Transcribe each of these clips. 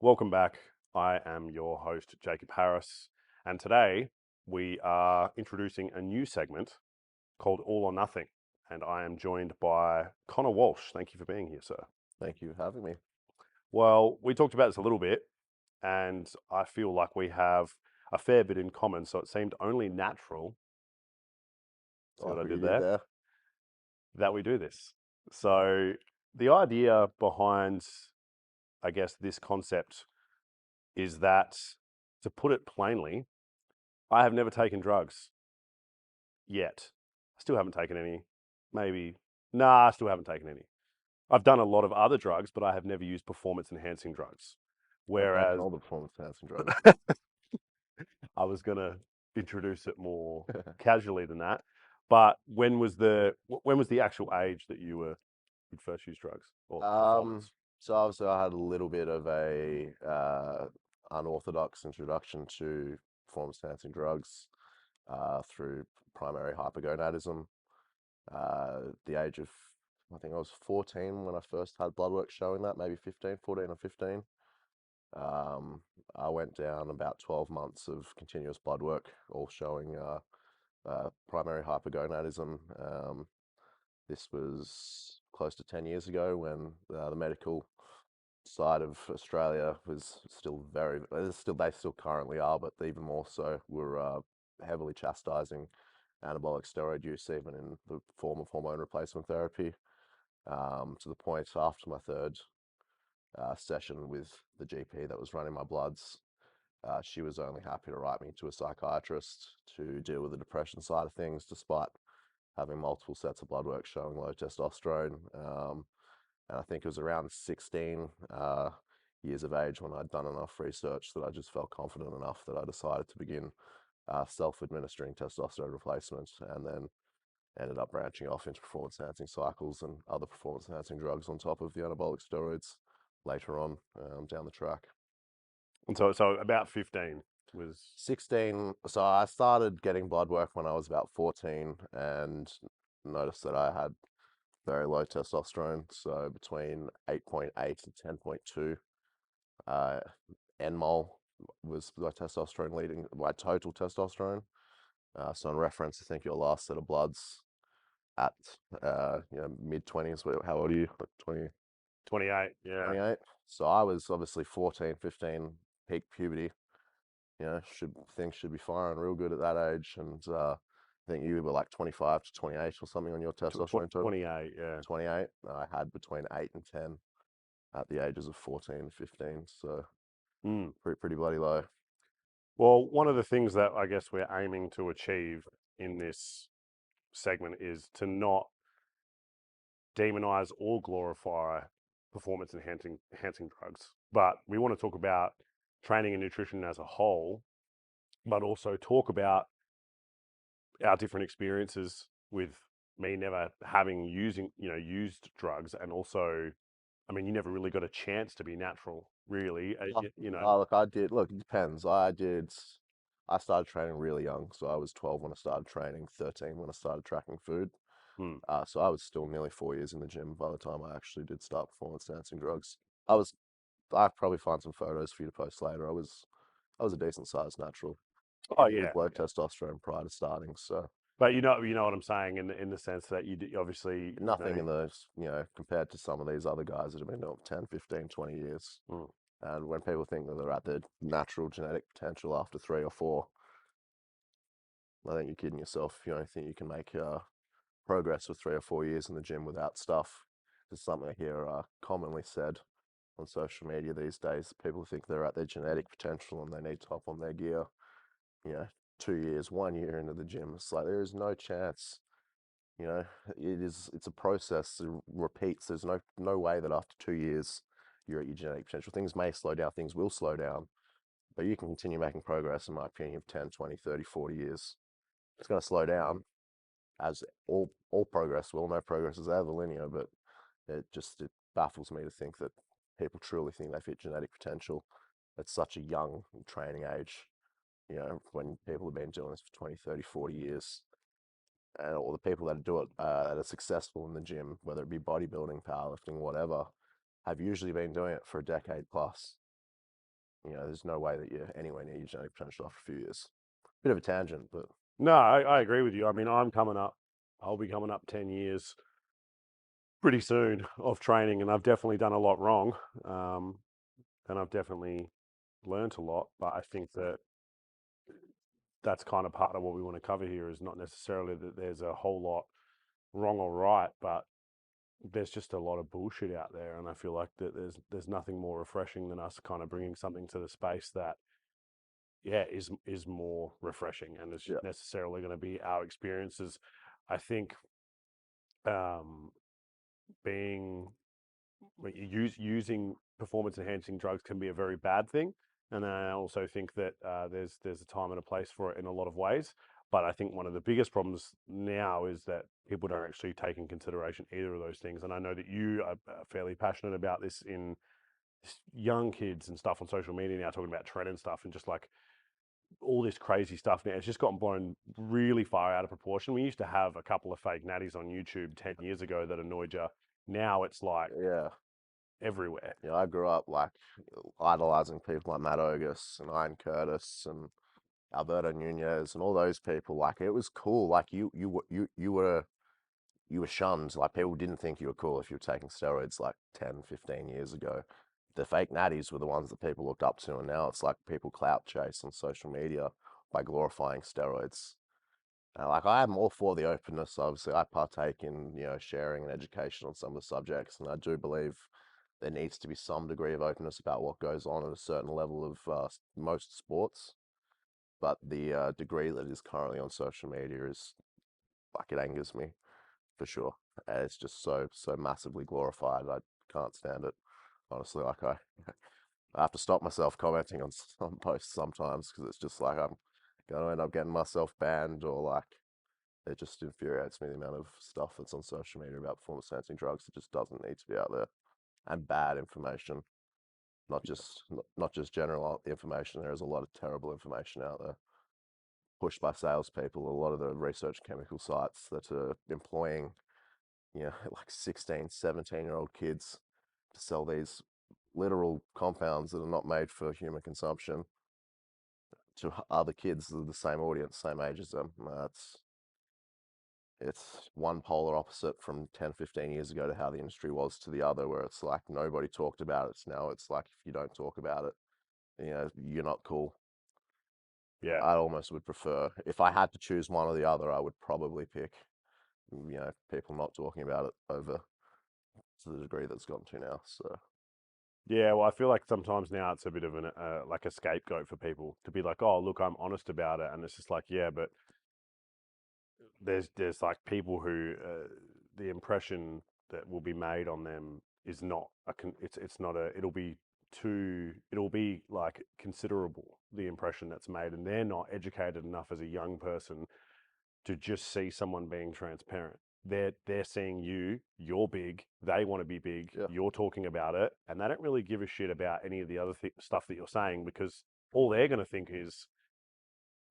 Welcome back. I am your host, Jacob Harris, and today we are introducing a new segment called All or Nothing. And I am joined by Connor Walsh. Thank you for being here, sir. Thank you for having me. Well, we talked about this a little bit, and I feel like we have a fair bit in common, so it seemed only natural, I see what like I what you did did there, there. that we do this. So, the idea behind, I guess, this concept is that, to put it plainly, I have never taken drugs yet. I still haven't taken any. Maybe. Nah, I still haven't taken any. I've done a lot of other drugs, but I have never used performance enhancing drugs. I've taken Whereas all the performance enhancing drugs. I was going to introduce it more casually than that. But when was the actual age that you'd first use drugs or um, performance? so obviously I had a little bit of a unorthodox introduction to performance enhancing drugs through primary hypogonadism. The age of, I think I was 14 when I first had blood work showing that, maybe 15, 14 or 15. Um, I went down about 12 months of continuous blood work, all showing primary hypogonadism. This was close to 10 years ago when the medical side of Australia was still they still currently are, but even more so, were heavily chastising anabolic steroid use, even in the form of hormone replacement therapy, to the point after my third session with the GP that was running my bloods. She was only happy to write me to a psychiatrist to deal with the depression side of things, despite having multiple sets of blood work showing low testosterone. And I think it was around 16 years of age when I'd done enough research that I just felt confident enough that I decided to begin self-administering testosterone replacement, and then ended up branching off into performance enhancing cycles and other performance enhancing drugs on top of the anabolic steroids later on down the track. And so about 15 was 16, so I started getting blood work when I was about 14 and noticed that I had very low testosterone, so between 8.8 and 10.2 uh, nmol was my testosterone leading my total testosterone. So in reference, I think your last set of bloods at mid 20s. How old are you? Like 20, 28. Yeah. 28. So I was obviously 14, 15, peak puberty. Should things should be firing real good at that age, and I think you were like 25 to 28 or something on your testosterone total. 28. Yeah. 28. I had between 8 and 10 at the ages of 14 and 15, so Mm. pretty bloody low. Well, one of the things that I guess we're aiming to achieve in this segment is to not demonize or glorify performance enhancing drugs, but we want to talk about training and nutrition as a whole, but also talk about our different experiences with me never having used drugs, and also, I mean, you never really got a chance to be natural, really. Look, I did. Look, it depends. I started training really young, so I was 12 when I started training, 13 when I started tracking food. Hmm. So I was still nearly 4 years in the gym by the time I actually did start performance enhancing drugs. I was. I'll probably find some photos for you to post later. I was a decent sized natural Oh with yeah, low testosterone prior to starting. So but you know what I'm saying in the sense that obviously, nothing in those, compared to some of these other guys that have been doing it for 10, 15, 20 years. mm, And when people think that they're at their natural genetic potential after 3 or 4, I think you're kidding yourself if you don't think you can make progress with 3 or 4 years in the gym without stuff. It's something I hear commonly said on social media these days. People think they're at their genetic potential and they need to hop on their gear, you know, 2 years, 1 year into the gym. It's like there is no chance. You know, it's a process that repeats. There's no way that after 2 years you're at your genetic potential. Things may slow down, things will slow down, but you can continue making progress, in my opinion, of 10, 20, 30, 40 years. It's going to slow down, as all progress will. No progress is ever linear, but it baffles me to think that people truly think they've hit genetic potential at such a young training age, when people have been doing this for 20, 30, 40 years. And all the people that do it, that are successful in the gym, whether it be bodybuilding, powerlifting, whatever, have usually been doing it for a decade plus. there's no way that you're anywhere near your genetic potential after a few years. Bit of a tangent, but No, I agree with you. I mean, I'll be coming up 10 years pretty soon of training, and I've definitely done a lot wrong. Um, and I've definitely learned a lot, but I think that that's kind of part of what we want to cover here is not necessarily that there's a whole lot wrong or right, but there's just a lot of bullshit out there, and I feel like that there's nothing more refreshing than us kind of bringing something to the space that yeah is more refreshing and is yeah, necessarily going to be our experiences. I think um, being using performance enhancing drugs can be a very bad thing, and I also think that there's a time and a place for it in a lot of ways. But I think one of the biggest problems now is that people don't actually take in consideration either of those things. And I know that you are fairly passionate about this in young kids and stuff on social media now, talking about trend and stuff, and just like all this crazy stuff now. It's just gotten blown really far out of proportion. We used to have a couple of fake natties on YouTube 10 years ago that annoyed you. Now it's like yeah. everywhere. I grew up like idolizing people like Matt Ogus and Ian Curtis and Alberto Nunez and all those people. Like it was cool. Like you were shunned. Like people didn't think you were cool if you were taking steroids like 10, 15 years ago. The fake natties were the ones that people looked up to, and now it's like people clout chase on social media by glorifying steroids. Like I am all for the openness. Obviously, I partake in sharing and education on some of the subjects, and I do believe there needs to be some degree of openness about what goes on at a certain level of most sports. But the degree that is currently on social media is like it angers me for sure. It's just so massively glorified. I can't stand it honestly. Like I have to stop myself commenting on some posts sometimes because it's just like I'm going to end up getting myself banned or like it just infuriates me the amount of stuff that's on social media about performance enhancing drugs that just doesn't need to be out there and bad information, not just general information. There is a lot of terrible information out there pushed by salespeople. A lot of the research chemical sites that are employing like 16, 17-year-old kids to sell these literal compounds that are not made for human consumption to other kids that are the same audience, same age as them. It's one polar opposite from 10, 15 years ago to how the industry was to the other, where it's like nobody talked about it. Now it's like if you don't talk about it, you're not cool. Yeah. I almost would prefer, if I had to choose one or the other, I would probably pick, people not talking about it over to the degree that's gotten to now. So, Yeah, well, I feel like sometimes now it's a bit of an like a scapegoat for people to be like, "Oh, look, I'm honest about it," and it's just like, yeah, but there's like people who the impression that will be made on them is not it's not a it'll be like considerable the impression that's made, and they're not educated enough as a young person to just see someone being transparent. They're seeing you're big, they want to be big, yeah. you're talking about it, and they don't really give a shit about any of the other stuff that you're saying because all they're going to think is,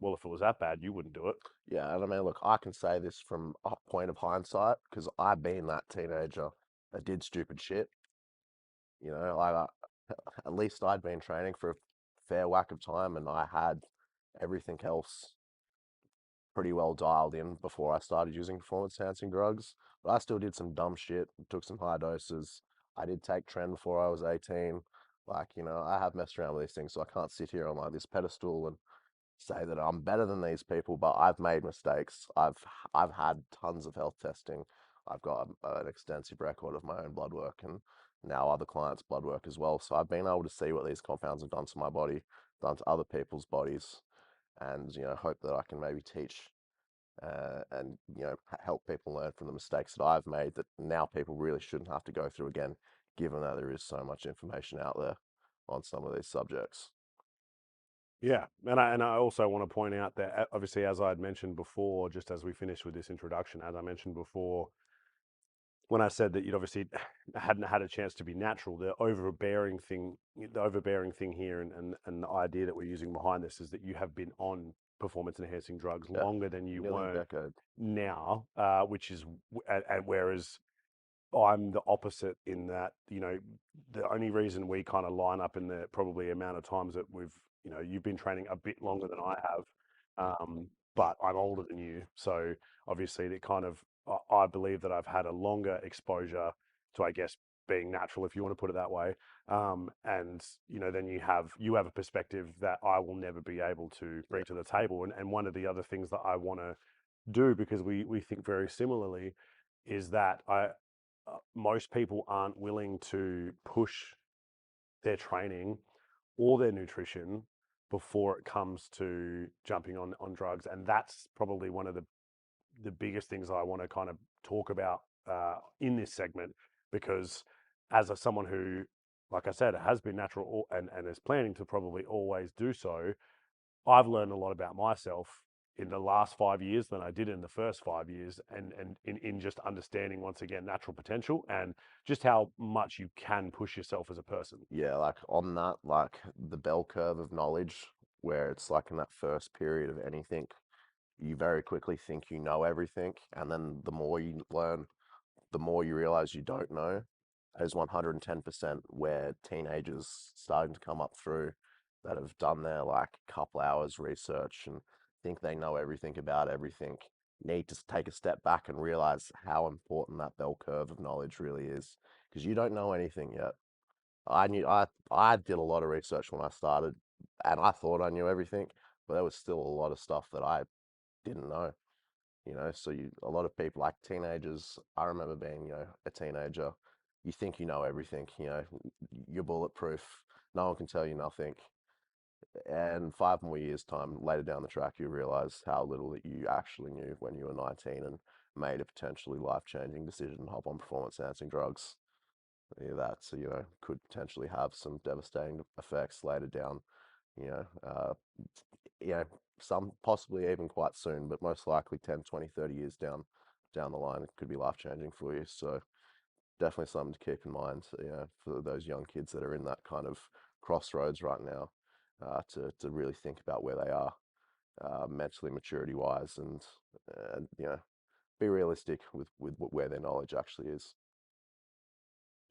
well, if it was that bad, you wouldn't do it. Yeah, and I mean, look, I can say this from a point of hindsight because I've been that teenager that did stupid shit. Like at least I'd been training for a fair whack of time, and I had everything else pretty well dialed in before I started using performance enhancing drugs. But I still did some dumb shit, took some high doses. I did take Tren before I was 18. Like, I have messed around with these things, so I can't sit here on like this pedestal and say that I'm better than these people, but I've made mistakes. I've had tons of health testing. I've got an extensive record of my own blood work and now other clients' blood work as well. So I've been able to see what these compounds have done to my body, done to other people's bodies, and hope that I can maybe teach and help people learn from the mistakes that I've made that now people really shouldn't have to go through again, given that there is so much information out there on some of these subjects. Yeah, and I also want to point out that obviously, as I had mentioned before, just as we finished with this introduction, as I mentioned before, when I said that you'd obviously hadn't had a chance to be natural, the overbearing thing here, and the idea that we're using behind this is that you have been on performance enhancing drugs Yeah, longer than you nearly a were decade. now, which is and whereas I'm the opposite in that, the only reason we kind of line up in the probably amount of times that you've been training a bit longer than I have, but I'm older than you. So obviously it kind of, I believe that I've had a longer exposure to, I guess, being natural, if you want to put it that way. And, then you have a perspective that I will never be able to Yeah. bring to the table. And one of the other things that I want to do, because we think very similarly, is that most people aren't willing to push their training or their nutrition before it comes to jumping on drugs, and that's probably one of the biggest things I want to kind of talk about in this segment, because someone who, like I said, has been natural and is planning to probably always do so, I've learned a lot about myself in the last 5 years than I did in the first 5 years, and in just understanding, once again, natural potential and just how much you can push yourself as a person. Yeah, like on that, like the bell curve of knowledge, where it's like in that first period of anything, you very quickly think you know everything, and then the more you learn, the more you realize you don't know, is 110% where teenagers starting to come up through that have done their like couple hours research and think they know everything about everything need to take a step back and realize how important that bell curve of knowledge really is, because you don't know anything yet. I did a lot of research when I started, and I thought I knew everything, but there was still a lot of stuff that I didn't know. So a lot of people, like teenagers, I remember being, a teenager, you think you know everything, you're bulletproof, no one can tell you nothing. And 5 more years time later down the track, you realize how little that you actually knew when you were 19 and made a potentially life-changing decision to hop on performance-enhancing drugs. That, could potentially have some devastating effects later down, you know, uh, you know, some possibly even quite soon, but most likely 10, 20, 30 years down the line, it could be life changing for you. So definitely something to keep in mind, for those young kids that are in that kind of crossroads right now, to really think about where they are, mentally, maturity wise, and be realistic with where their knowledge actually is.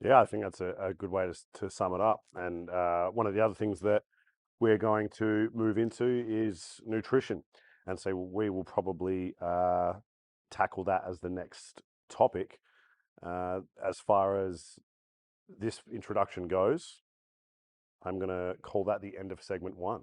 Yeah, I think that's a good way to sum it up. And one of the other things that we're going to move into is nutrition. And so we will probably tackle that as the next topic. As far as this introduction goes, I'm going to call that the end of segment 1.